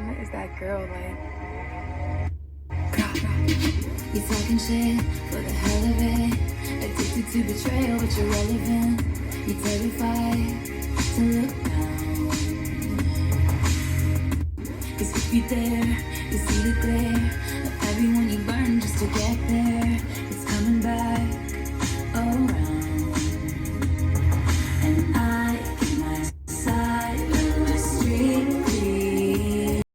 mama is that girl, like, You talking shit for the hell of it. Addicted to betrayal, but you're relevant. You terrified to look down. Cause if you dare, you see the glare of everyone you burn just to get there.